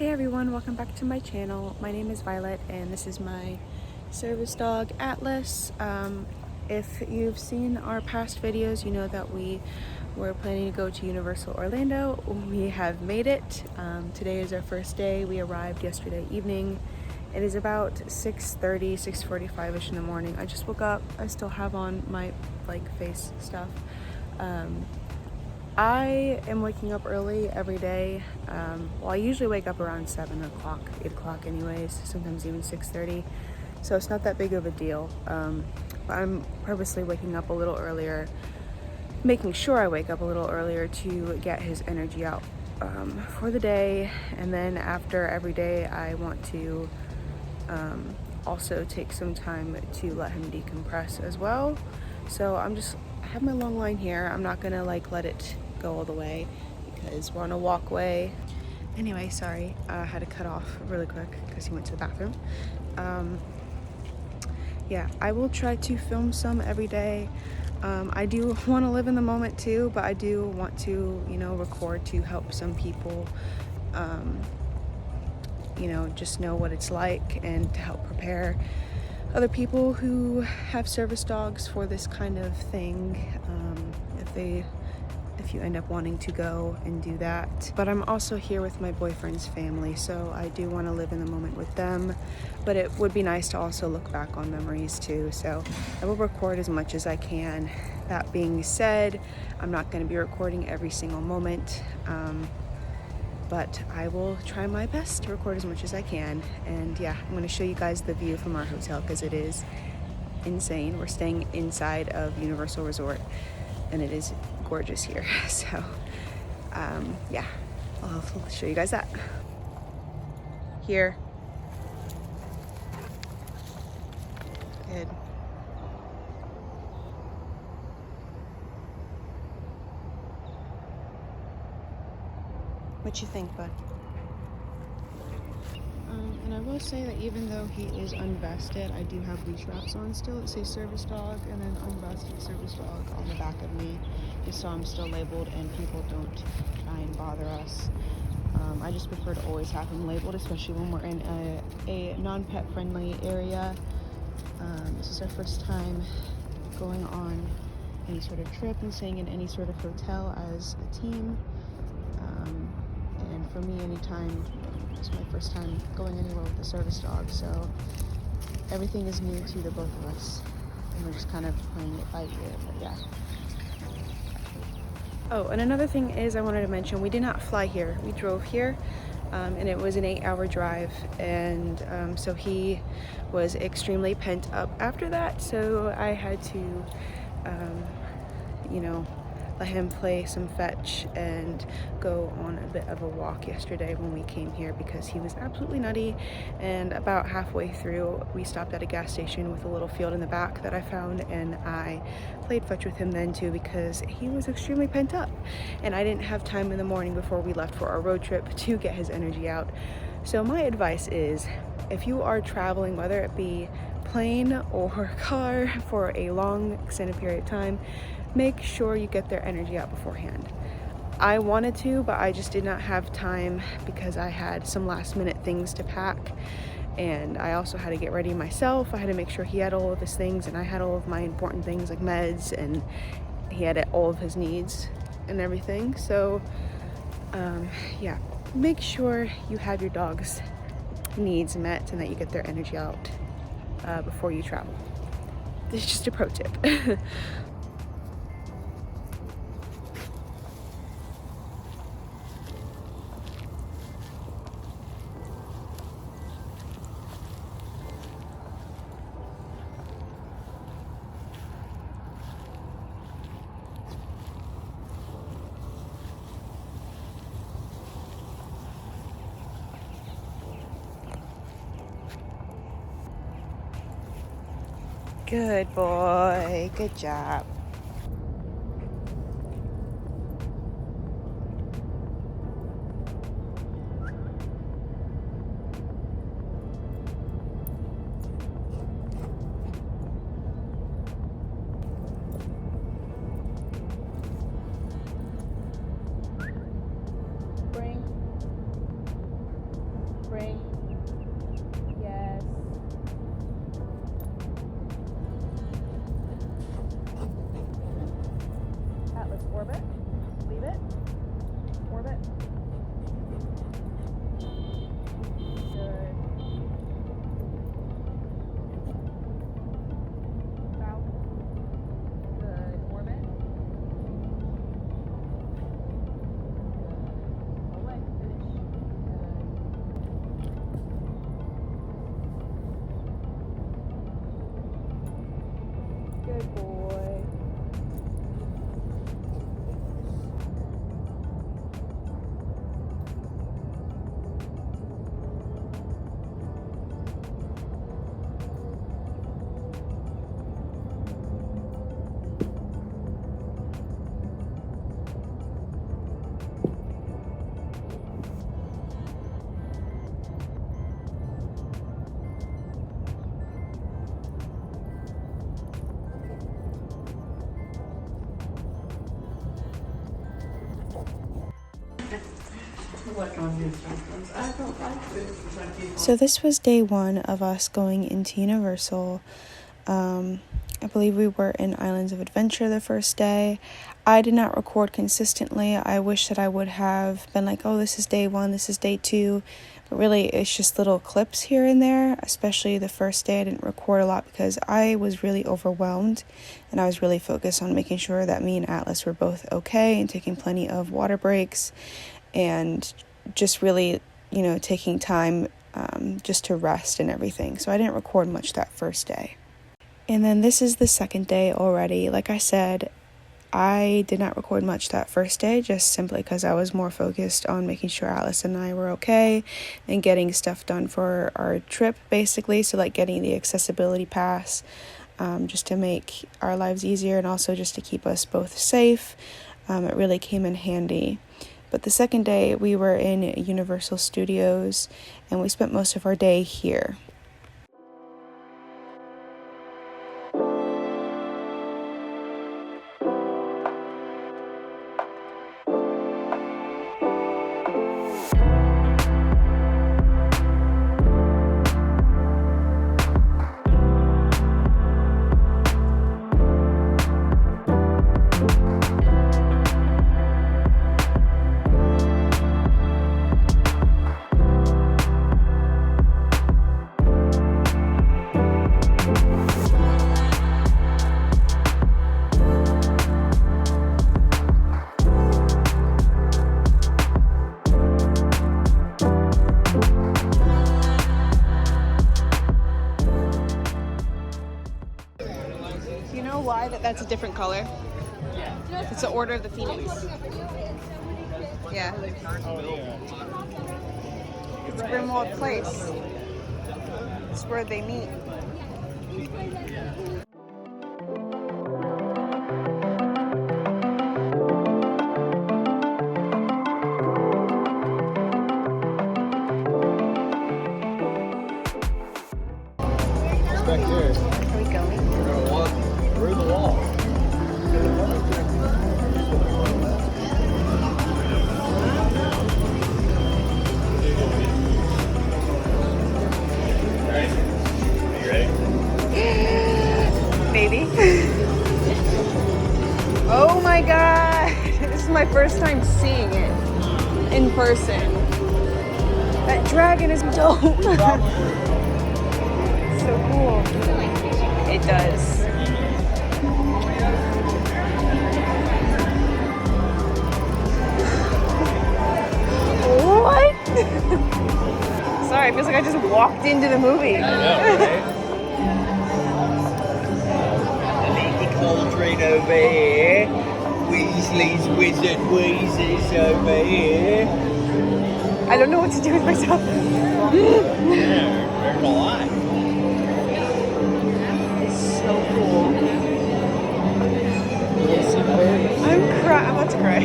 Hey everyone, welcome back to my channel. My name is Violet and this is my service dog Atlas. If you've seen our past videos, you know that we were planning to go to Universal Orlando. We have made it. Today is our first day. We arrived yesterday evening. It is about 6:30, 6:45ish in the morning. I just woke up. I still have on my face stuff. I am waking up early every day. Well, I usually wake up around 7 o'clock, 8 o'clock anyways, sometimes even 6:30. So it's not that big of a deal. But I'm purposely waking up a little earlier, making sure I wake up a little earlier to get his energy out for the day. And then after every day, I want to also take some time to let him decompress as well. So I have my long line here. I'm not gonna let it go all the way because we're on a walkway. Anyway, sorry, I had to cut off really quick because he went to the bathroom. Yeah, I will try to film some every day. I do want to live in the moment too, but I do want to, record to help some people, just know what it's like and to help prepare other people who have service dogs for this kind of thing, if you end up wanting to go and do that. But I'm also here with my boyfriend's family, so I do want to live in the moment with them, but it would be nice to also look back on memories too, so I will record as much as I can. That being said, I'm not going to be recording every single moment, but I will try my best to record as much as I can. And yeah, I'm going to show you guys the view from our hotel because it is insane. We're staying inside of Universal Resort and it is gorgeous here. So yeah, I'll show you guys that. Here. Good. What you think, bud? And I will say that even though he is unvested, I do have leash wraps on still. It says service dog and then unvested service dog on the back of me, just so I'm still labeled and people don't try and bother us. I just prefer to always have him labeled, especially when we're in a non-pet friendly area. This is our first time going on any sort of trip and staying in any sort of hotel as a team. And for me, anytime, it's my first time going anywhere with a service dog, so everything is new to the both of us, and we're just kind of playing it by ear, but yeah. Oh, and another thing is I wanted to mention, we did not fly here. We drove here, and it was an 8-hour drive, and so he was extremely pent up after that, so I had to, let him play some fetch and go on a bit of a walk yesterday when we came here because he was absolutely nutty. And about halfway through, we stopped at a gas station with a little field in the back that I found, and I played fetch with him then too because he was extremely pent up and I didn't have time in the morning before we left for our road trip to get his energy out. So my advice is, if you are traveling, whether it be plane or car for a long extended period of time, make sure you get their energy out beforehand. I wanted to, but I just did not have time because I had some last minute things to pack, and I also had to get ready myself. I had to make sure he had all of his things and I had all of my important things like meds, and he had all of his needs and everything. So yeah, make sure you have your dog's needs met and that you get their energy out before you travel. This is just a pro tip. Good boy, good job. So this was day one of us going into Universal. I believe we were in Islands of Adventure the first day. I did not record consistently. I wish that I would have been like, oh, this is day one, this is day two. But really, it's just little clips here and there, especially the first day. I didn't record a lot because I was really overwhelmed, and I was really focused on making sure that me and Atlas were both okay and taking plenty of water breaks and just really, taking time just to rest and everything. So I didn't record much that first day. And then this is the second day already. Like I said, I did not record much that first day, just simply because I was more focused on making sure Alice and I were okay and getting stuff done for our trip, basically. So like getting the accessibility pass, just to make our lives easier and also just to keep us both safe. It really came in handy. But the second day we were in Universal Studios and we spent most of our day here. Why that's a different color? It's the Order of the Phoenix. Yeah. It's Grimwald Place. It's where they meet. Back there. Are we going? We're gonna walk through the wall. Ready? Are you ready? Maybe. Oh my god! This is my first time seeing it in person. That dragon is dope. So cool. It does. What? Sorry, it feels like I just walked into the movie. I know, right? Lady Cauldron over here. Weasley's Wizard Wheezes over here. I don't know what to do with myself. There's a lot. So cool. I'm about to cry.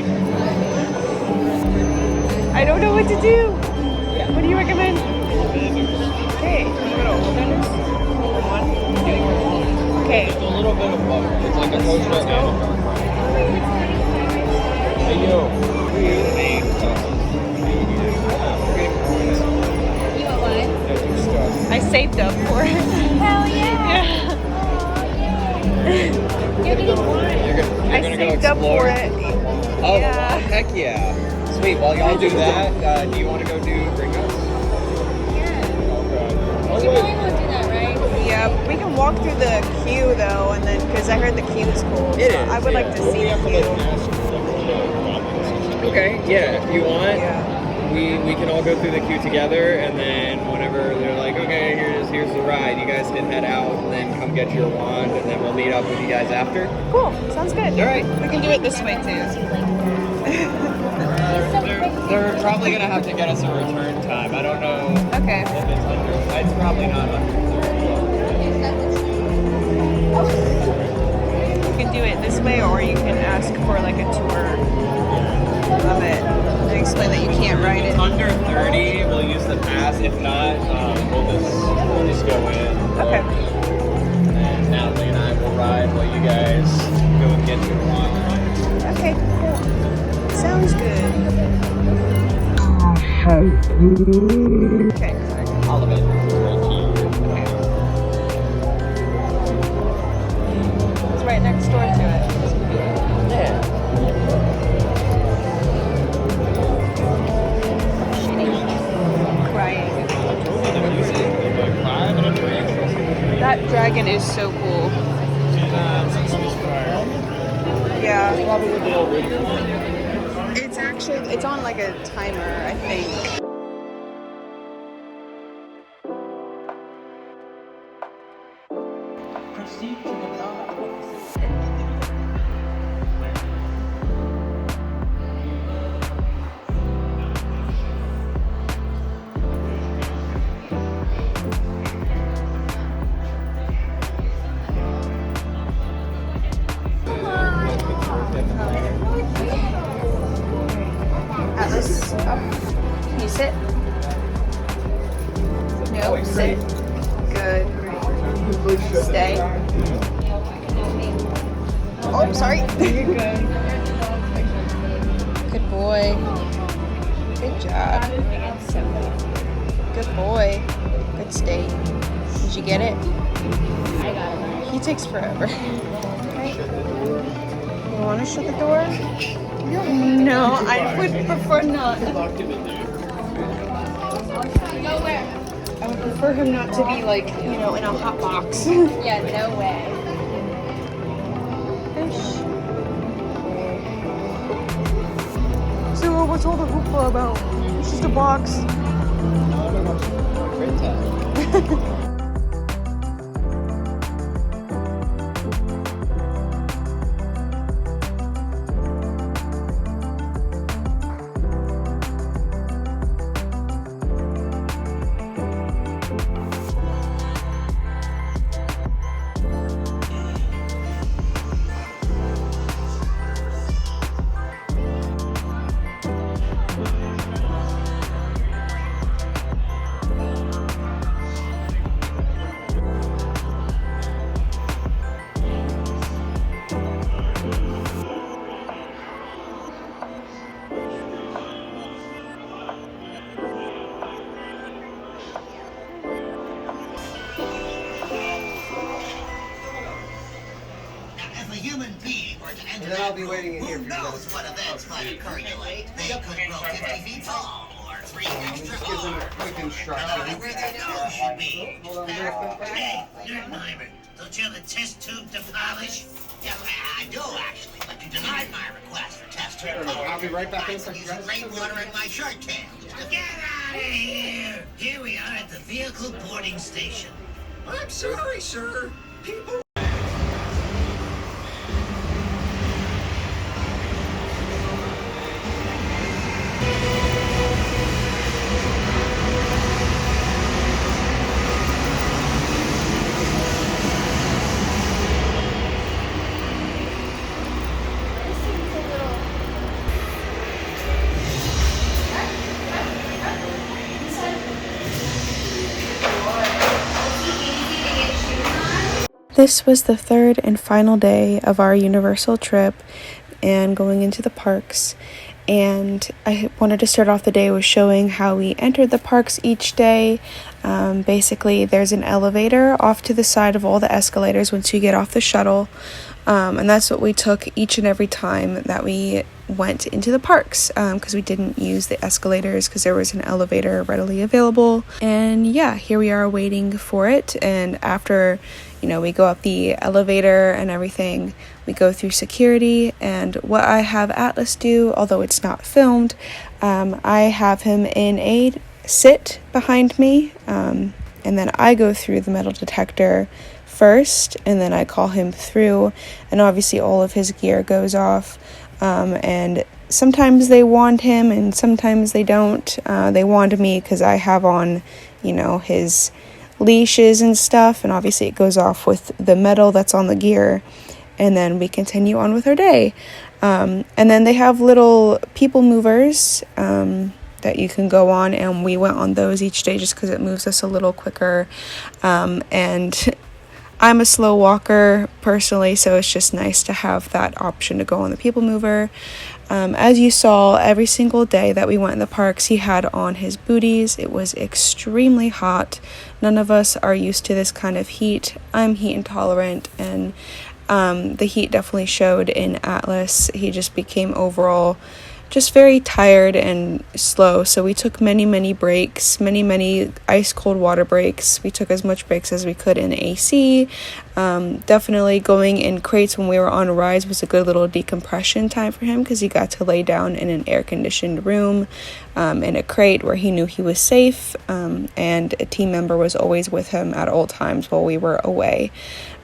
I don't know what to do. What do you recommend? Okay. Okay. It's a little bit of both. It's like a coaster and a dark ride. Hey yo. You want what? I saved up for it. Hell yeah! You're getting one. I saved up for it. Oh, Yeah. heck yeah. Sweet. While y'all do that, do you want to go do Ringo? Yeah. Okay. You really want to do that, right? Yeah, we can walk through the queue though, and then because I heard the queue is cool. It so is. I would like to see the queue. Okay, yeah, if you want, Yeah. we can all go through the queue together, and then whenever they're like, okay, here's the ride, you guys can head out and then come get your wand, and then we'll meet up with you guys after. Cool. Sounds good. All right. We can do it this way too. They're probably gonna have to get us a return time. I don't know Okay. if it's under. It's probably not under 30. You can do it this way, or you can ask for like a tour of it and explain that you can't ride it. Under 30, we'll use the pass. If not, we'll just go in. Okay. And Natalie and I will ride while you guys go and get your wand. Okay. Cool. Sounds good. Okay. All of it. It's right next door to it. Yeah. Crying. That dragon is so cool. Yeah. It's on like a timer, I think. Proceed to the lobby. Atlas, up. Can you sit? No, sit. Good. Stay. Oh, sorry. You're good. Good boy. Good job. Good boy. Good stay. Did you get it? I got it. He takes forever. Okay. You want to shut the door? No, I would prefer not. No where? I would prefer him not to be like, in a hot box. Yeah, no way. So what's all the hoopla about? It's just a box. If a human being were to enter then I'll that be room, waiting in here who for you knows guys. what events might occur you late. They could grow 50 feet tall, or 3 extra Just give them a arms. quick Or instruction. where their nose should be. Hold on, real Hey, Nerdheimer, don't you have a test tube to polish? Yeah, I do actually, but you denied my request for test tube quick. I'll be right back in. I'm using rainwater in my shirt tail. Get out of here! Here we are at the vehicle boarding station. I'm sorry, sir. People. This was the third and final day of our Universal trip and going into the parks. And I wanted to start off the day with showing how we entered the parks each day. Basically, there's an elevator off to the side of all the escalators once you get off the shuttle. And that's what we took each and every time that we went into the parks, because we didn't use the escalators because there was an elevator readily available. And yeah, here we are waiting for it. And after we go up the elevator and everything, we go through security. And what I have Atlas do, although it's not filmed, I have him in a sit behind me, and then I go through the metal detector first, and then I call him through, and obviously all of his gear goes off, and sometimes they wand him and sometimes they don't. They wand me because I have on his leashes and stuff, and obviously it goes off with the metal that's on the gear, and then we continue on with our day. And then they have little people movers that you can go on, and we went on those each day just because it moves us a little quicker, and I'm a slow walker personally, so it's just nice to have that option to go on the people mover. As you saw, every single day that we went in the parks, he had on his booties. It was extremely hot. None of us are used to this kind of heat. I'm heat intolerant, and the heat definitely showed in Atlas. He just became overall just very tired and slow. So we took many breaks, many ice cold water breaks. We took as much breaks as we could in AC. Definitely going in crates when we were on rides was a good little decompression time for him, because he got to lay down in an air conditioned room in a crate where he knew he was safe, and a team member was always with him at all times while we were away.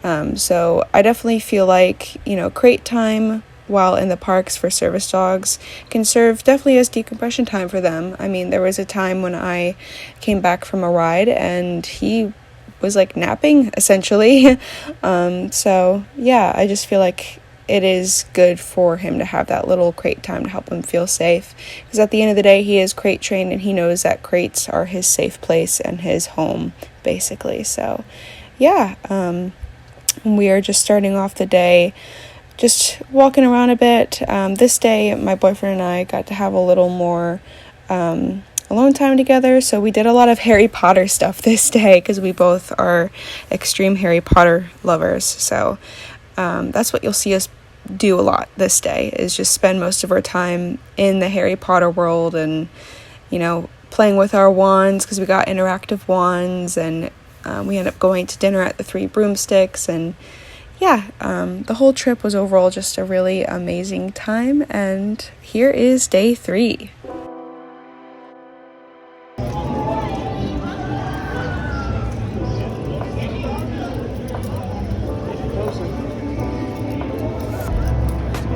So I definitely feel like, crate time while in the parks for service dogs can serve definitely as decompression time for them. I mean, there was a time when I came back from a ride and he was like napping essentially. So yeah, I just feel like it is good for him to have that little crate time to help him feel safe, because at the end of the day, he is crate trained and he knows that crates are his safe place and his home basically. So yeah, we are just starting off the day just walking around a bit. This day, my boyfriend and I got to have a little more alone time together, so we did a lot of Harry Potter stuff this day, because we both are extreme Harry Potter lovers. So that's what you'll see us do a lot this day, is just spend most of our time in the Harry Potter world and, playing with our wands, because we got interactive wands, and we ended up going to dinner at the Three Broomsticks, and yeah, the whole trip was overall just a really amazing time, and here is day 3.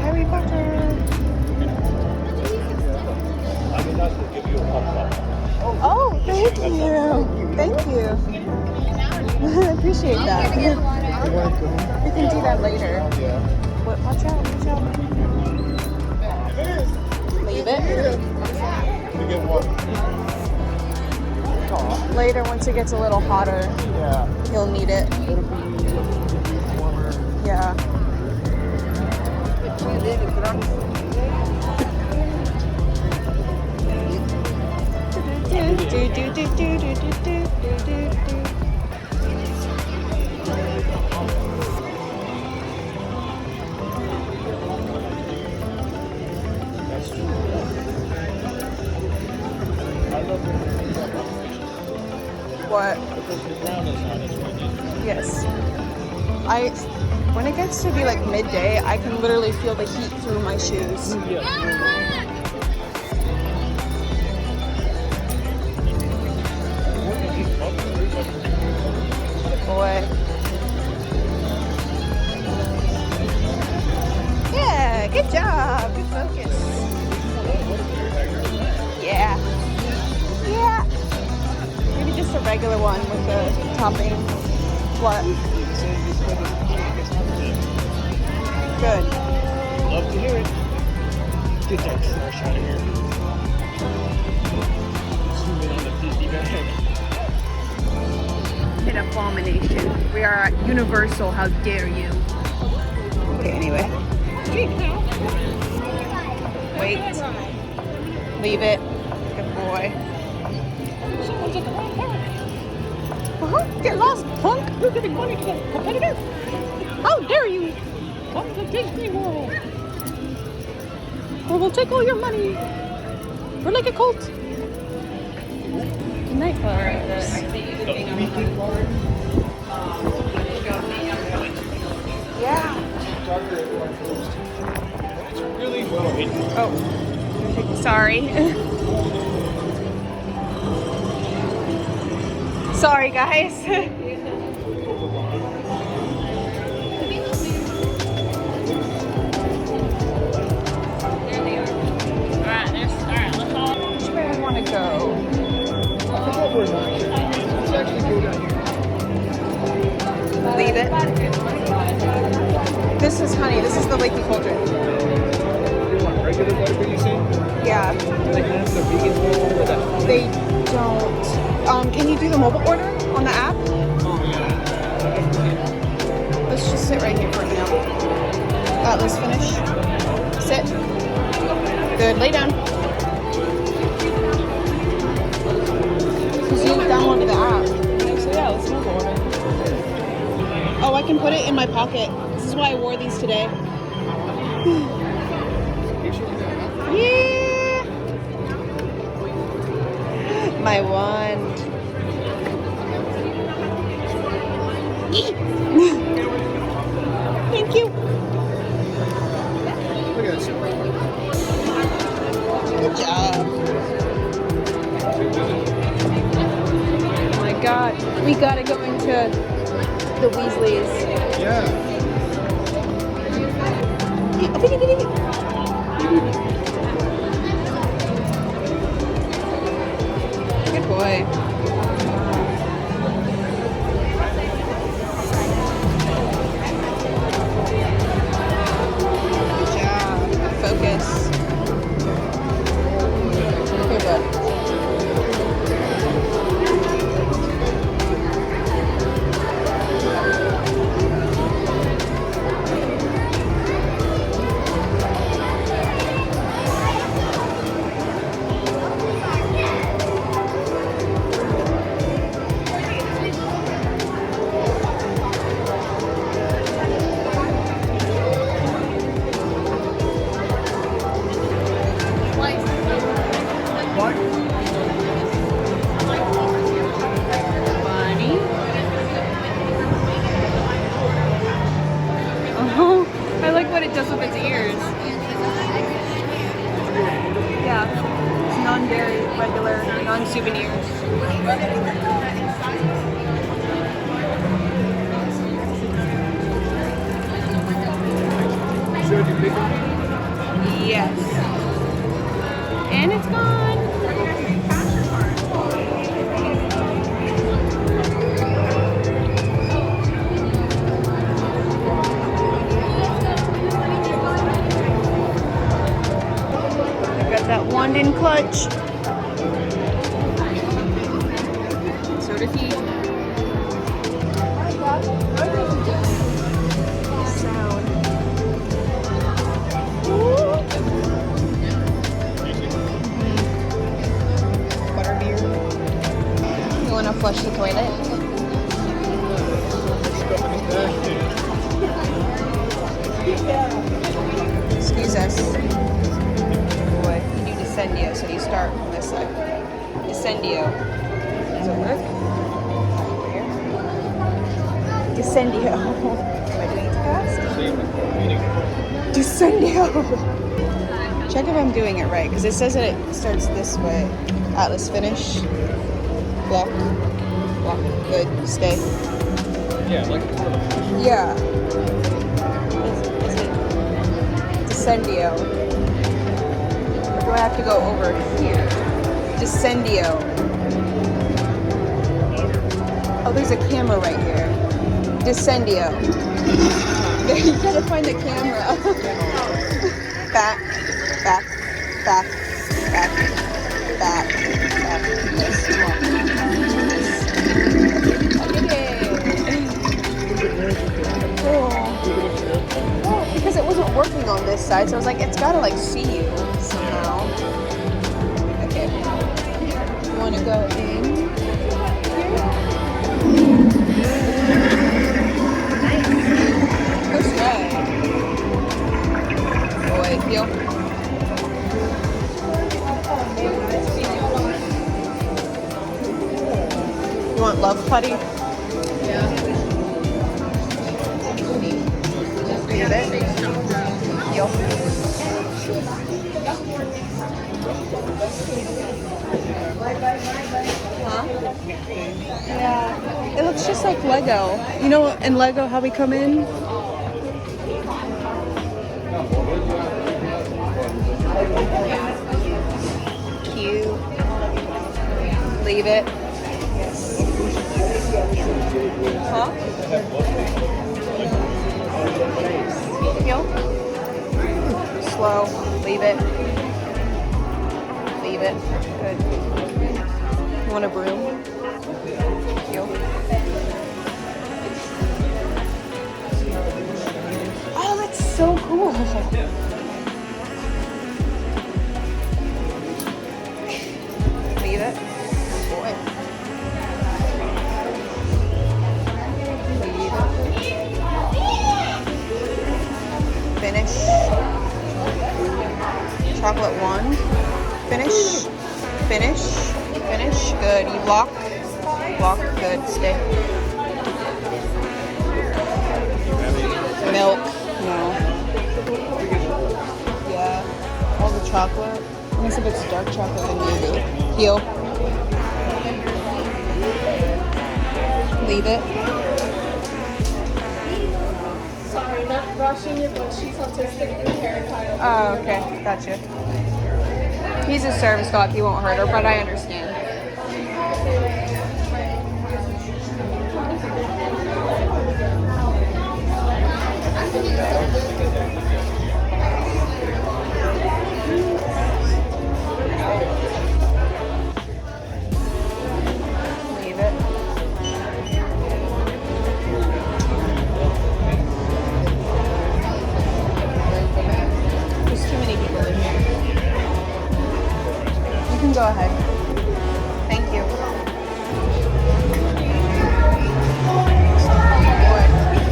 Harry Potter. Oh, thank you. Thank you. I appreciate that. We can do that later. What? Watch out. Leave it. Later, once it gets a little hotter, he'll need it. Yeah. What? Yes. When it gets to be like midday, I can literally feel the heat through my shoes. Boy. Yeah, good job. Good focus. Yeah. Maybe just a regular one with the topping. What? Good. Love to hear it. Get that car shot of here. Zoom in on the Disney bag. An abomination. We are at Universal. How dare you? Okay, anyway. Wait. Leave it. Good boy. Get lost, punk! You're giving money to the competitor? How dare you! Come to Disney World! Or we'll take all your money! We're like a cult! Good night, folks. Yeah. Oh. Sorry. Sorry, guys. Which way I want to go? Leave it. This is honey. This is the Lakey Cauldron. You want regular butter, you say? Yeah. They have the vegan one or that? They don't. Can you do the mobile order on the app? Oh, yeah. Let's just sit right here for now. Let's finish. Sit. Good, lay down. Because you downloaded the app. So yeah, let's move on. Oh, I can put it in my pocket. This is why I wore these today. Yeah! My wand. Thank you. Good job. Oh my god. We gotta go into the Weasleys. Yeah. Good boy. Good job. Focus. Here, bud. Bunny. Oh, I like what it does with its ears. Yeah, it's non-dairy, regular, non-souvenirs. Yes. And it's gone. I've got that wand in clutch. So does he. Sound. Butterbeer. You want to flush the toilet? Excuse us. Boy, you do Descendio, so you start from this side. Descendio. Does it work? Over here. Descendio. Am I doing it too fast? Descendio. Check if I'm doing it right, because it says that it starts this way. Atlas finish. Block. Block. Good. Stay. Yeah, like Yeah. Is it Descendio? Or do I have to go over here? Descendio. Oh, there's a camera right here. Descendio. You gotta find the camera. Back, back, back, back, back, back. Yes, come on. I did it. Oh, because it wasn't working on this side, so I was like, it's gotta like see you somehow. Okay. You wanna go in here? Push right. Boy, heel. You want love putty? Leave it. Heel. Huh? Yeah. It looks just like Lego. You know in Lego how we come in? Cute. Leave it. Huh? Heel. Slow. Leave it. Leave it. Good. You want a broom? Heel. Oh, that's so cool. Good. You block? Block. Good. Stay. Milk. No. Yeah. All the chocolate. Let me see if it's dark chocolate, then maybe. Heel. Leave it. Sorry, not rushing you, but she's autistic and terrified. Oh, okay. Gotcha. He's a service dog. He won't hurt her, but I understand. Leave it. There's too many people in here. You can go ahead. Thank you.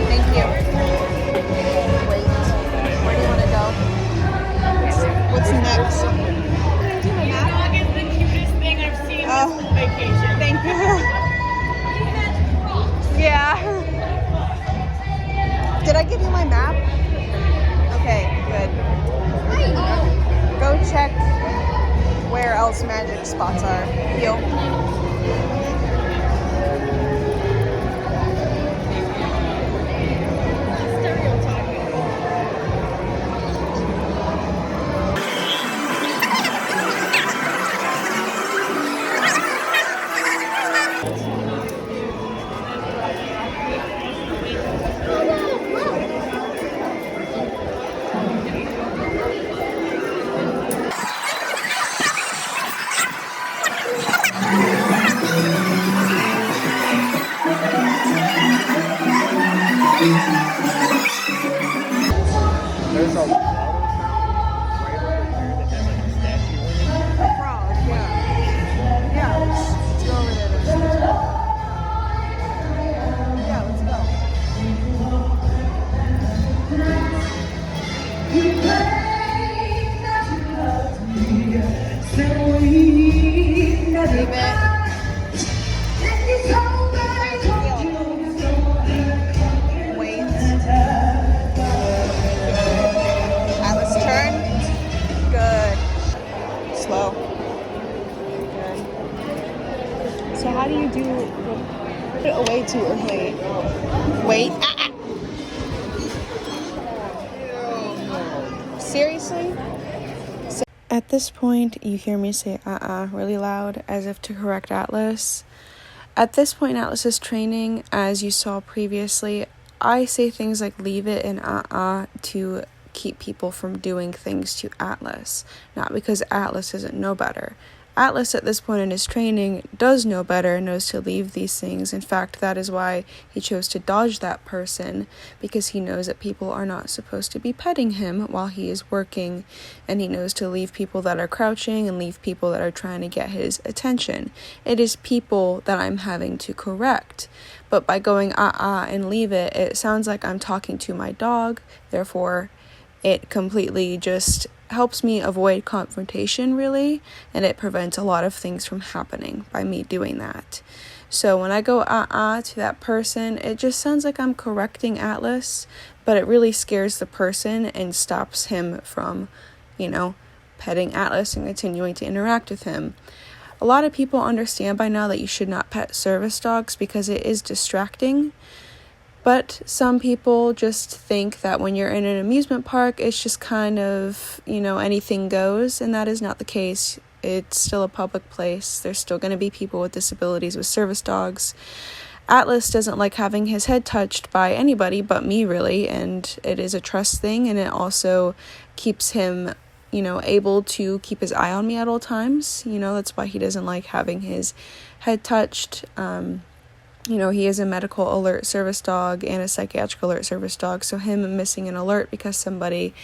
Thank you. Wait. Where do you want to go? What's next? Dog is the cutest thing I've seen Oh. this vacation. Thank you. Yeah. Did I give you my map? Okay, good. Go check where else magic spots are. Heel. There's a water fountain right over here that has like a statue in it. A frog, yeah. Yeah, let's go over there. Yeah, let's go. Leave it. Wait. Atlas, turn. Good. Slow. Good. So how do you do put it away too early? Wait. Seriously? At this point, you hear me say really loud, as if to correct Atlas. At this point in Atlas's training, as you saw previously, I say things like leave it and to keep people from doing things to Atlas. Not because Atlas doesn't know better. Atlas, at this point in his training, does know better and knows to leave these things. In fact, that is why he chose to dodge that person, because he knows that people are not supposed to be petting him while he is working, and he knows to leave people that are crouching and leave people that are trying to get his attention. It is people that I'm having to correct. But by going and leave it, it sounds like I'm talking to my dog, therefore it completely just helps me avoid confrontation, really, and it prevents a lot of things from happening by me doing that. So when I go to that person, it just sounds like I'm correcting Atlas, but it really scares the person and stops him from, petting Atlas and continuing to interact with him. A lot of people understand by now that you should not pet service dogs because it is distracting. But some people just think that when you're in an amusement park, it's just kind of, anything goes, and that is not the case. It's still a public place. There's still going to be people with disabilities with service dogs. Atlas doesn't like having his head touched by anybody but me, really, and it is a trust thing, and it also keeps him, able to keep his eye on me at all times. That's why he doesn't like having his head touched. He is a medical alert service dog and a psychiatric alert service dog, so him missing an alert because somebody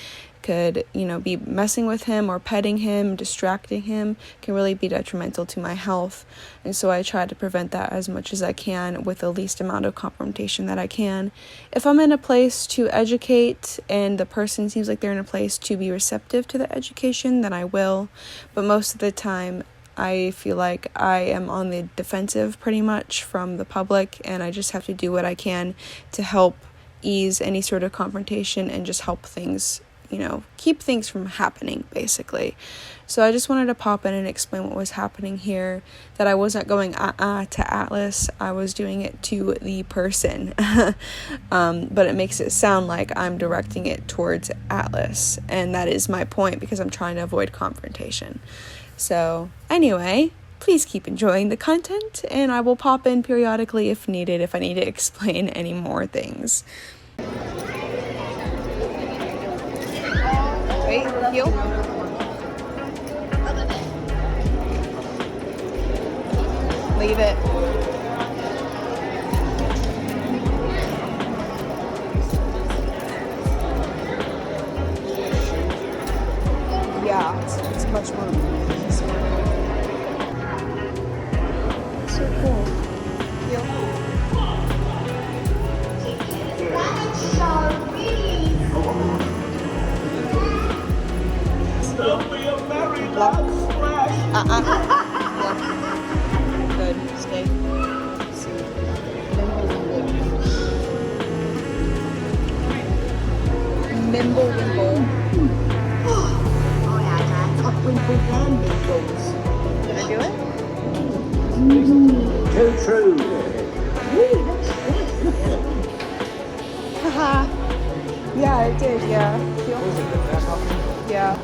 could, be messing with him or petting him, distracting him, can really be detrimental to my health. And so I try to prevent that as much as I can with the least amount of confrontation that I can. If I'm in a place to educate and the person seems like they're in a place to be receptive to the education, then I will. But most of the time, I feel like I am on the defensive pretty much from the public, and I just have to do what I can to help ease any sort of confrontation and just help things, keep things from happening, basically. So I just wanted to pop in and explain what was happening here, that I wasn't going to Atlas, I was doing it to the person. But it makes it sound like I'm directing it towards Atlas, and that is my point because I'm trying to avoid confrontation. So anyway, please keep enjoying the content, and I will pop in periodically if needed, if I need to explain any more things. Wait, heel. Leave it. Yeah, it's much more so cool. Heel. Block. Good. Stay. Nimble wimble. Did I do it? Too true. Haha. Yeah, I did. Yeah. Yeah.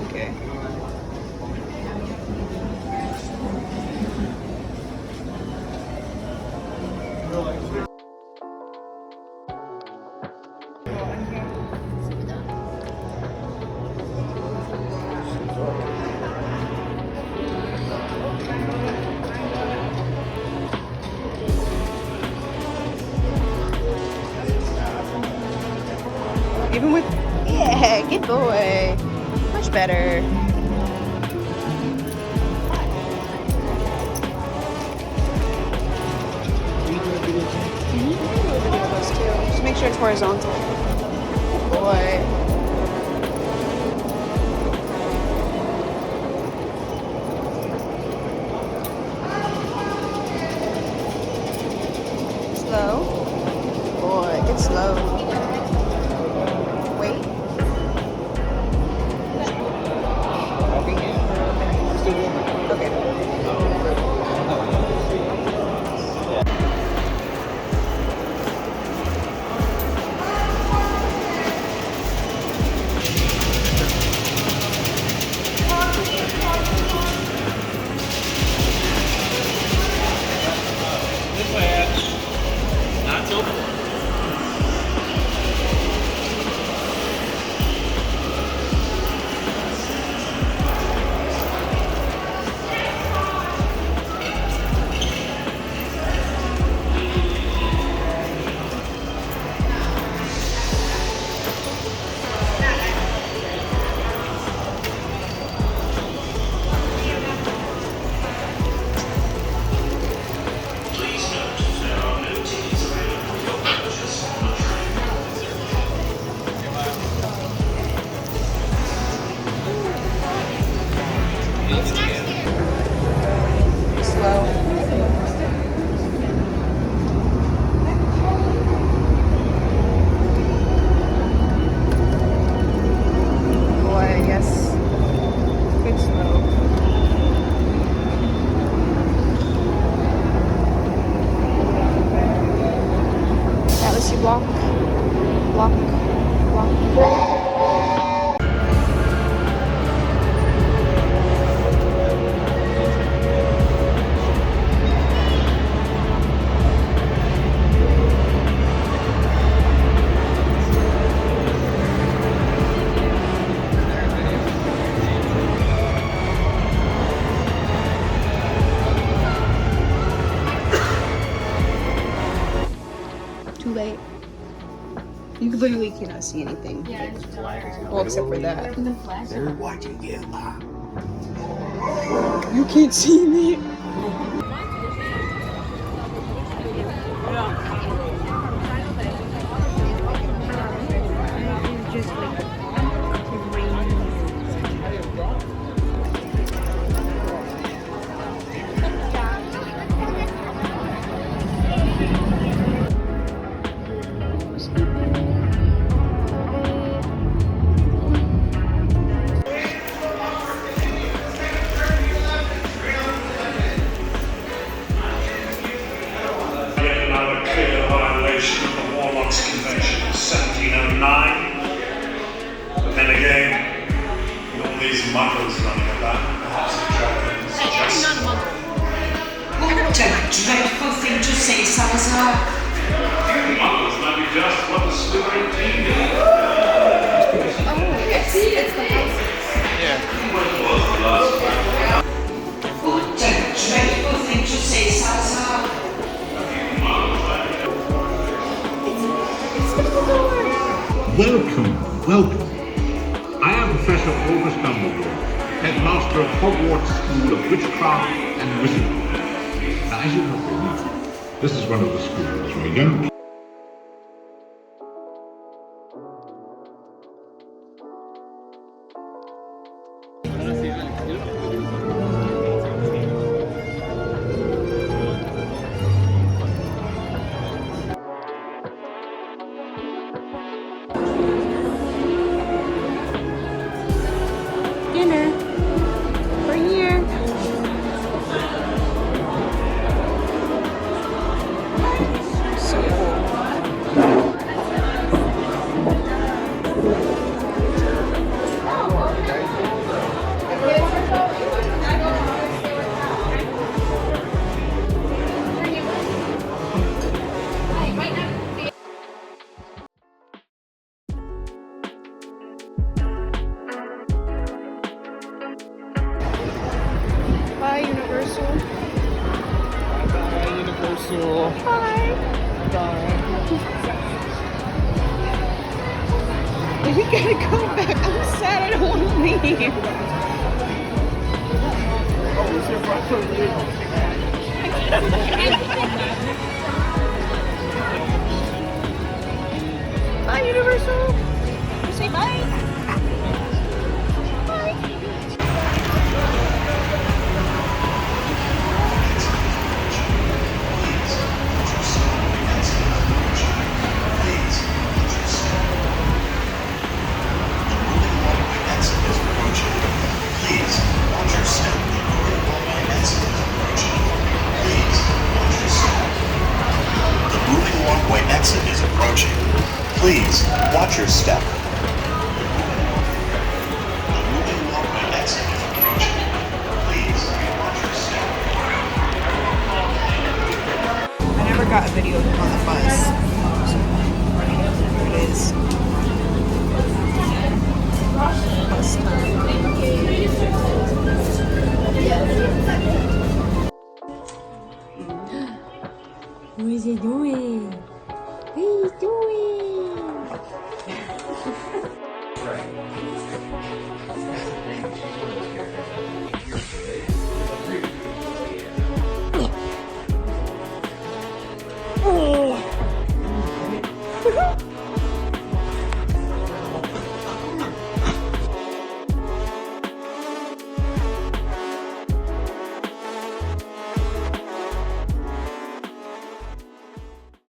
Okay. Even with, yeah, good boy. Much better. Just make sure it's horizontal. Good boy. Slow. Boy, get slow. Wait. Okay. Too late. You literally cannot see anything. Well, except for that. They're watching you. You can't see me. say, Salazar? Models might be just what the slippery team needs. It's the house. What was the last time? What a dreadful thing to say, Salazar. Welcome, welcome. I am Professor Albus Dumbledore, headmaster of Hogwarts School of Witchcraft and Wizardry. Now, as you know, this is one of the schools where young people Dinner. We're here. So cool. Bye, Universal. Bye, Universal. Bye. Bye. We gotta go back. I'm sad. I don't want to leave. Bye, Universal. Say bye. Please, watch your step. The moving walkway exit is approaching. Please, watch your step. The moving walkway exit is approaching. Please, watch your step. I never got a video of him on the bus.